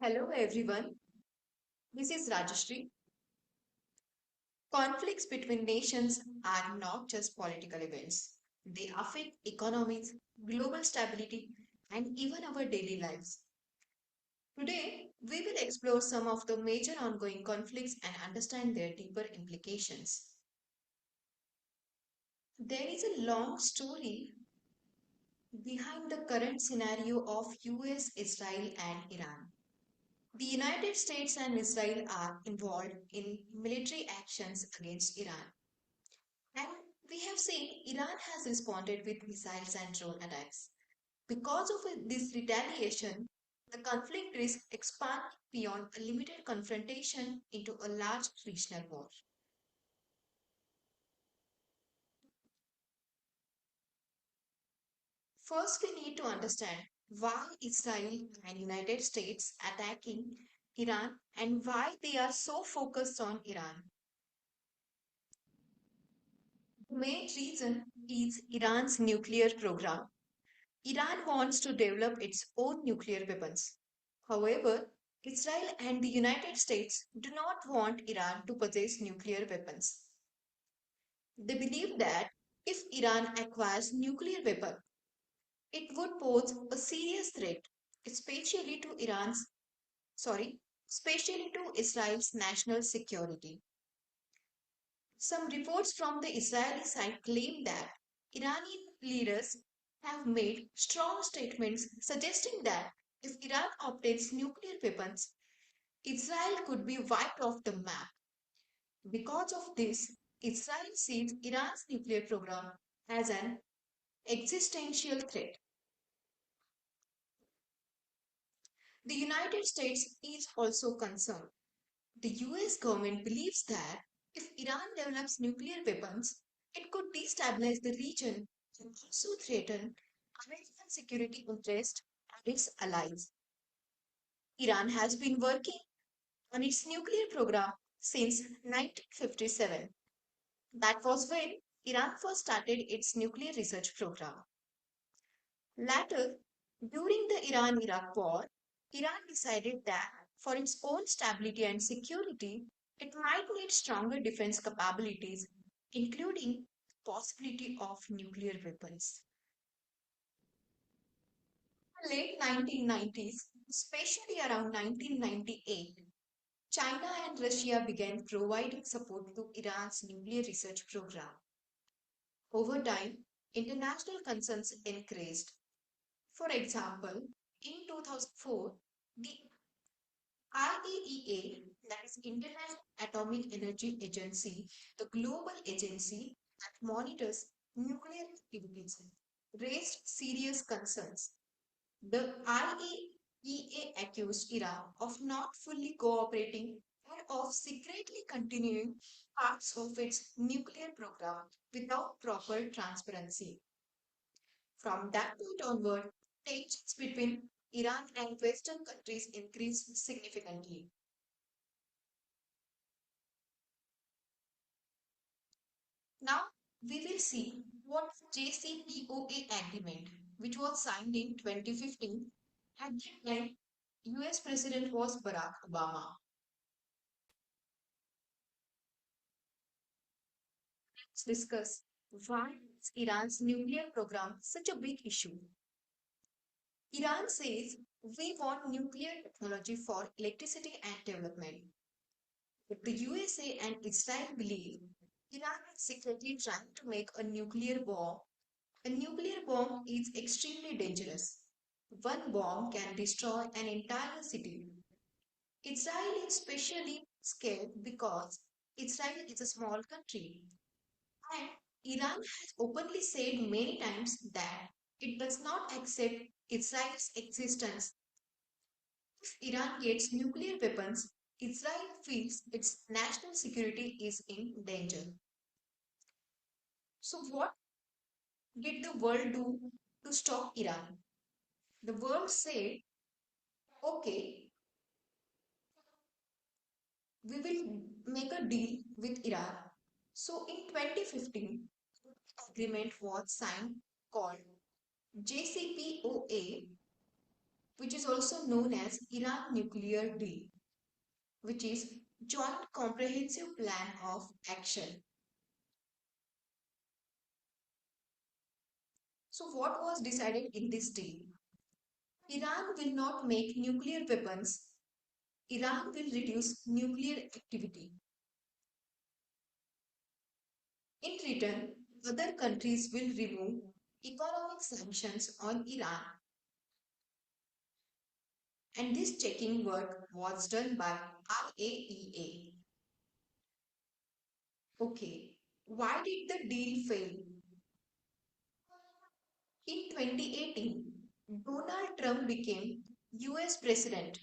Hello everyone, this is Rajashri. Conflicts between nations are not just political events. They affect economies, global stability, and even our daily lives. Today, we will explore some of the major ongoing conflicts and understand their deeper implications. There is a long story behind the current scenario of US, Israel, and Iran. The United States and Israel are involved in military actions against Iran. And we have seen Iran has responded with missiles and drone attacks. Because of this retaliation, the conflict risks expand beyond a limited confrontation into a large regional war. First, we need to understand why Israel and United States attacking Iran and why they are so focused on Iran. The main reason is Iran's nuclear program. Iran wants to develop its own nuclear weapons. However, Israel and the United States do not want Iran to possess nuclear weapons. They believe that if Iran acquires nuclear weapon, it would pose a serious threat, especially to especially to Israel's national security. Some reports from the Israeli side claim that Iranian leaders have made strong statements suggesting that if Iran obtains nuclear weapons, Israel could be wiped off the map. Because of this, Israel sees Iran's nuclear program as an existential threat. The United States is also concerned. The US government believes that if Iran develops nuclear weapons, it could destabilize the region and also threaten American security interests and its allies. Iran has been working on its nuclear program since 1957. That was when Iran first started its nuclear research program. Later, during the Iran Iraq war, Iran decided that for its own stability and security, it might need stronger defense capabilities, including the possibility of nuclear weapons. In the late 1990s, especially around 1998, China and Russia began providing support to Iran's nuclear research program. Over time, international concerns increased. For example, in 2004, the IAEA, that is International Atomic Energy Agency, the global agency that monitors nuclear activities, raised serious concerns. The IAEA accused Iran of not fully cooperating and of secretly continuing parts of its nuclear program without proper transparency. From that point onward, tensions between Iran and Western countries increased significantly. Now, we will see what JCPOA agreement, which was signed in 2015. At that time, US President was Barack Obama. Let's discuss why is Iran's nuclear program such a big issue. Iran says we want nuclear technology for electricity and development. But the USA and Israel believe Iran is secretly trying to make a nuclear bomb. A nuclear bomb is extremely dangerous. One bomb can destroy an entire city. Israel is especially scared because Israel is a small country and Iran has openly said many times that it does not accept Israel's existence. If Iran gets nuclear weapons, Israel feels its national security is in danger. So, what did the world do to stop Iran? The world said, okay, we will make a deal with Iran. So, in 2015, agreement was signed called JCPOA. which is also known as Iran Nuclear Deal, which is Joint Comprehensive Plan of Action. So, what was decided in this deal? Iran will not make nuclear weapons. Iran will reduce nuclear activity. In return, other countries will remove economic sanctions on Iran, and this checking work was done by IAEA. Okay, why did the deal fail? In 2018, Donald Trump became US president.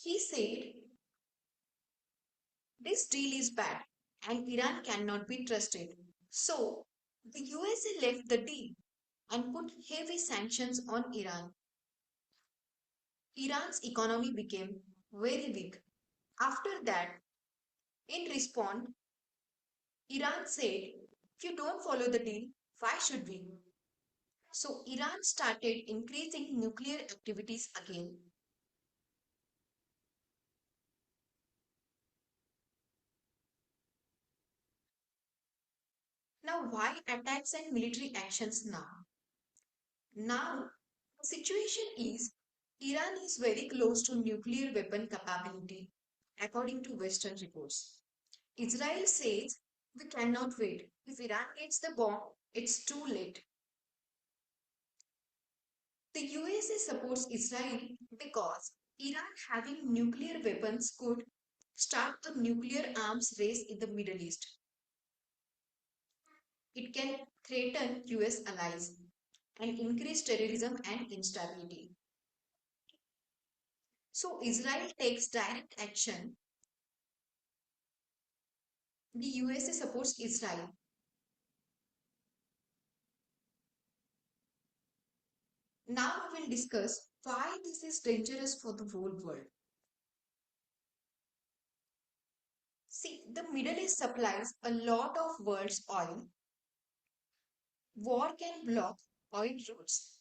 He said this deal is bad and Iran cannot be trusted. So, the USA left the deal and put heavy sanctions on Iran. Iran's economy became very weak. After that, in response, Iran said, if you don't follow the deal, why should we? So, Iran started increasing nuclear activities again. Now, why attacks and military actions now? Now, the situation is Iran is very close to nuclear weapon capability, according to Western reports. Israel says we cannot wait. If Iran gets the bomb, it's too late. The USA supports Israel because Iran having nuclear weapons could start a nuclear arms race in the Middle East. It can threaten US allies and increase terrorism and instability. So Israel takes direct action. The USA supports Israel. Now we will discuss why this is dangerous for the whole world. See, the Middle East supplies a lot of world's oil. War can block oil routes.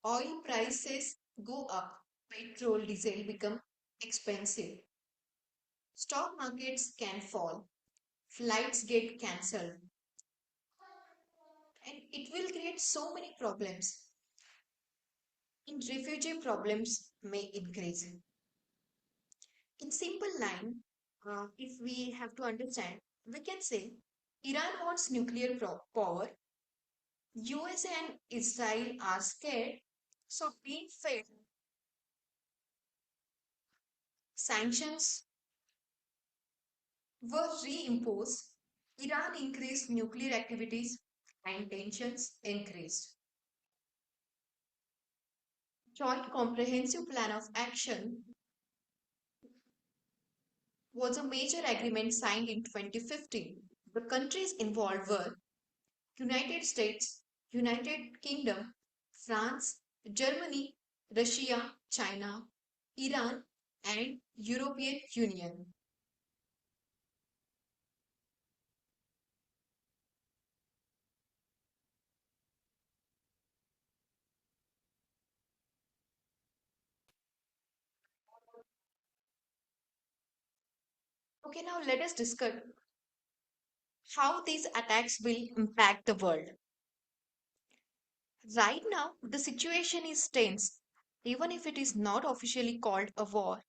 Oil prices go up. Petrol, diesel become expensive. Stock markets can fall. Flights get cancelled. And it will create so many problems. And refugee problems may increase. In simple line, if we have to understand, we can say Iran wants nuclear power. USA and Israel are scared. So being fair, sanctions were reimposed. Iran increased nuclear activities and tensions increased. Joint Comprehensive Plan of Action was a major agreement signed in 2015. The countries involved were United States, United Kingdom, France, Germany, Russia, China, Iran, and European Union. Okay, now let us discuss how these attacks will impact the world. Right now, the situation is tense. Even if it is not officially called a war,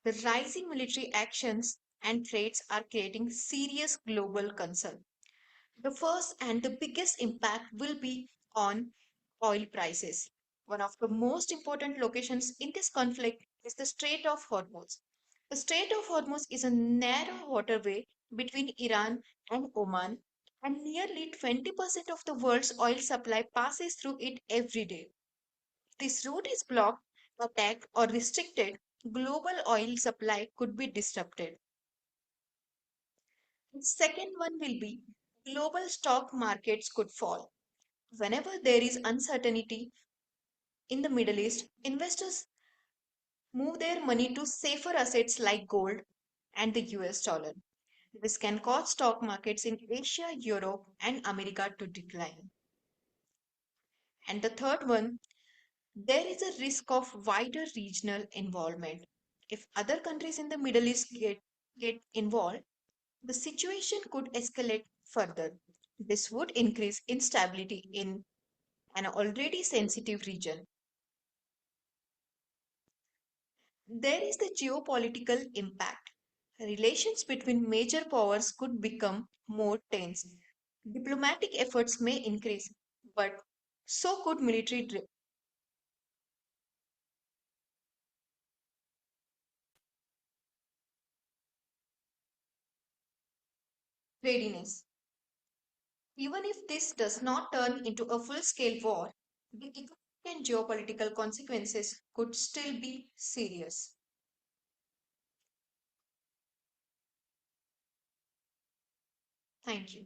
the rising military actions and threats are creating serious global concern. The first and the biggest impact will be on oil prices. One of the most important locations in this conflict is the Strait of Hormuz. The Strait of Hormuz is a narrow waterway between Iran and Oman, and nearly 20% of the world's oil supply passes through it every day. This route is blocked, attacked, or restricted. Global oil supply could be disrupted. The second one will be global stock markets could fall. Whenever there is uncertainty in the Middle East, investors move their money to safer assets like gold and the US dollar. This can cause stock markets in Asia, Europe, and America to decline. And the third one, There is a risk of wider regional involvement. If other countries in the Middle East get involved, the situation could escalate further. This would increase instability in an already sensitive region. There is the geopolitical impact. Relations between major powers could become more tense. Diplomatic efforts may increase, but so could military readiness. Even if this does not turn into a full scale war, the economic and geopolitical consequences could still be serious. Thank you.